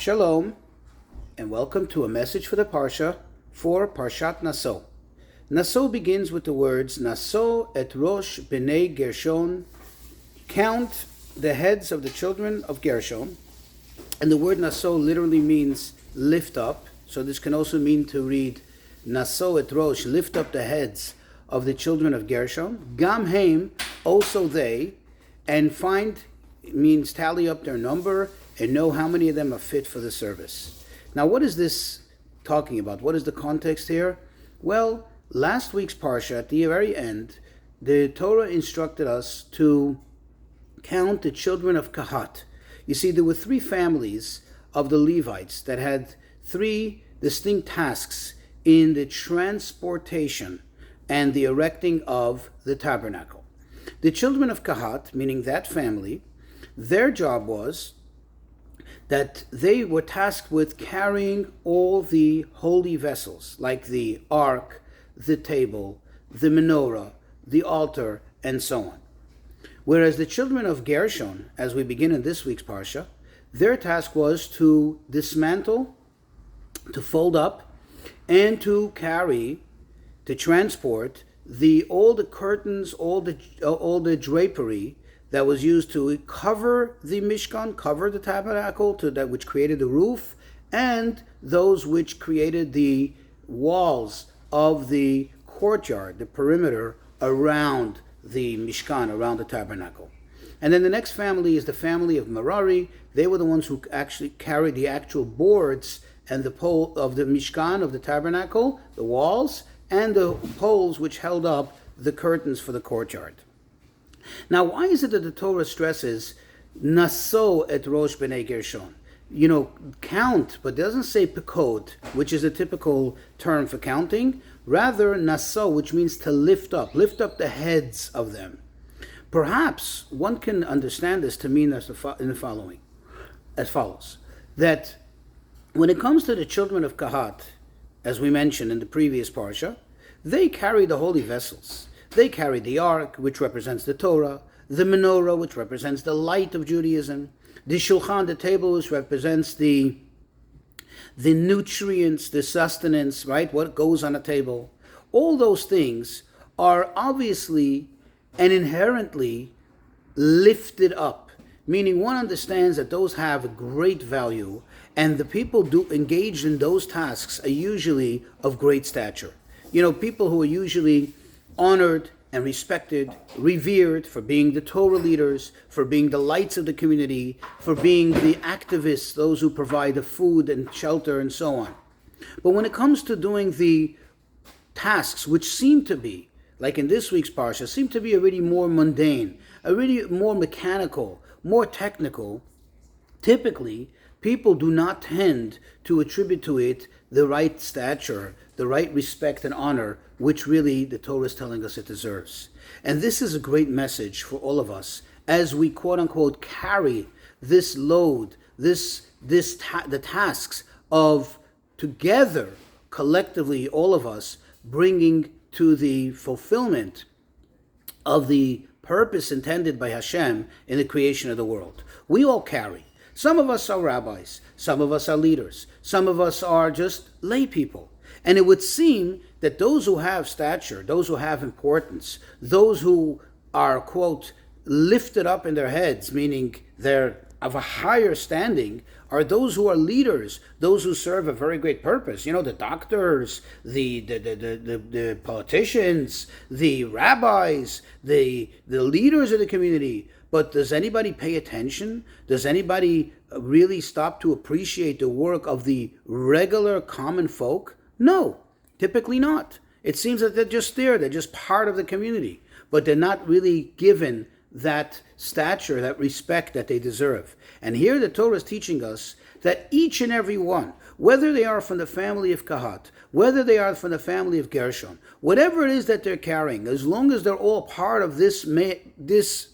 Shalom, and welcome to a message for the Parsha for Parshat Nasso. Nasso begins with the words, Nasso et Rosh B'nei Gershon, count the heads of the children of Gershon. And the word Nasso literally means lift up, so this can also mean to read Nasso et Rosh, lift up the heads of the children of Gershon. Gam Haim, also they, and find means tally up their number and know how many of them are fit for the service. Now, what is this talking about? What is the context here? Well, last week's Parsha, at the very end, the Torah instructed us to count the children of Kahat. You see, there were three families of the Levites that had three distinct tasks in the transportation and the erecting of the tabernacle. The children of Kahat, meaning that family, their job was that they were tasked with carrying all the holy vessels, like the ark, the table, the menorah, the altar, and so on. Whereas the children of Gershon, as we begin in this week's Parsha, their task was to dismantle, to fold up, and to carry, to transport all the curtains, all the drapery that was used to cover the Mishkan, cover the tabernacle, which created the roof, and those which created the walls of the courtyard, the perimeter around the Mishkan, around the tabernacle. And then the next family is the family of Merari. They were the ones who actually carried the actual boards and the pole of the Mishkan, of the tabernacle, the walls, and the poles which held up the curtains for the courtyard. Now, why is it that the Torah stresses Nasso et Rosh B'nei Gershon? Count, but doesn't say pekod, which is a typical term for counting. Rather, Nasso, which means to lift up the heads of them. Perhaps one can understand this to mean as follows, that when it comes to the children of Kahat, as we mentioned in the previous Parsha, they carry the holy vessels. They carry the ark, which represents the Torah, the menorah, which represents the light of Judaism, the shulchan, the table, which represents the nutrients, the sustenance, right? What goes on a table. All those things are obviously and inherently lifted up, meaning one understands that those have great value, and the people engaged in those tasks are usually of great stature. People who are usually honored and respected, revered for being the Torah leaders, for being the lights of the community, for being the activists, those who provide the food and shelter and so on. But when it comes to doing the tasks which seem to be, like in this week's Parsha, seem to be already more mundane, already more mechanical, more technical, typically people do not tend to attribute to it the right stature, the right respect and honor, which really the Torah is telling us it deserves. And this is a great message for all of us as we quote-unquote carry this load, the tasks of together, collectively, all of us, bringing to the fulfillment of the purpose intended by Hashem in the creation of the world. We all carry. Some of us are rabbis, some of us are leaders, some of us are just lay people. And it would seem that those who have stature, those who have importance, those who are, quote, lifted up in their heads, meaning they're of a higher standing, are those who are leaders, those who serve a very great purpose. The doctors, the politicians, the rabbis, the leaders of the community. But does anybody pay attention? Does anybody really stop to appreciate the work of the regular common folk? No, typically not. It seems that they're just there. They're just part of the community. But they're not really given that stature, that respect that they deserve. And here the Torah is teaching us that each and every one, whether they are from the family of Kahat, whether they are from the family of Gershon, whatever it is that they're carrying, as long as they're all part of this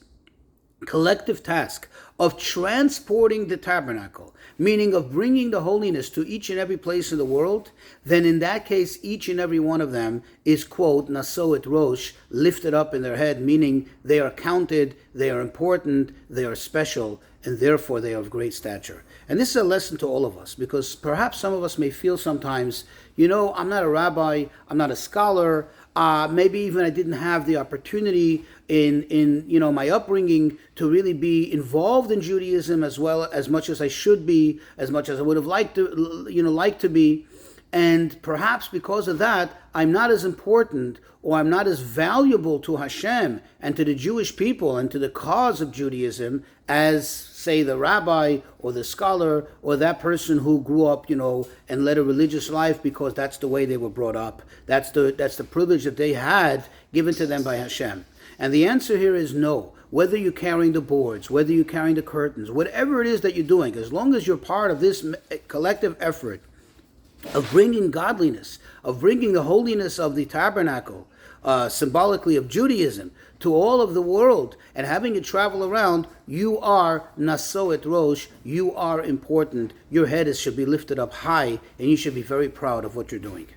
collective task of transporting the tabernacle, meaning of bringing the holiness to each and every place in the world, then in that case, each and every one of them is, quote, Nasso et Rosh, lifted up in their head, meaning they are counted, they are important, they are special, and therefore they are of great stature. And this is a lesson to all of us, because perhaps some of us may feel sometimes, I'm not a rabbi, I'm not a scholar, maybe even I didn't have the opportunity in my upbringing to really be involved in Judaism as well as much as I should be, as much as I would have liked to be. And perhaps because of that, I'm not as important or I'm not as valuable to Hashem and to the Jewish people and to the cause of Judaism as, say, the rabbi or the scholar or that person who grew up, and led a religious life because that's the way they were brought up. That's the privilege that they had given to them by Hashem. And the answer here is no. Whether you're carrying the boards, whether you're carrying the curtains, whatever it is that you're doing, as long as you're part of this collective effort of bringing godliness, of bringing the holiness of the tabernacle, symbolically of Judaism, to all of the world, and having it travel around, you are Nasso et Rosh, you are important. Your head should be lifted up high, and you should be very proud of what you're doing.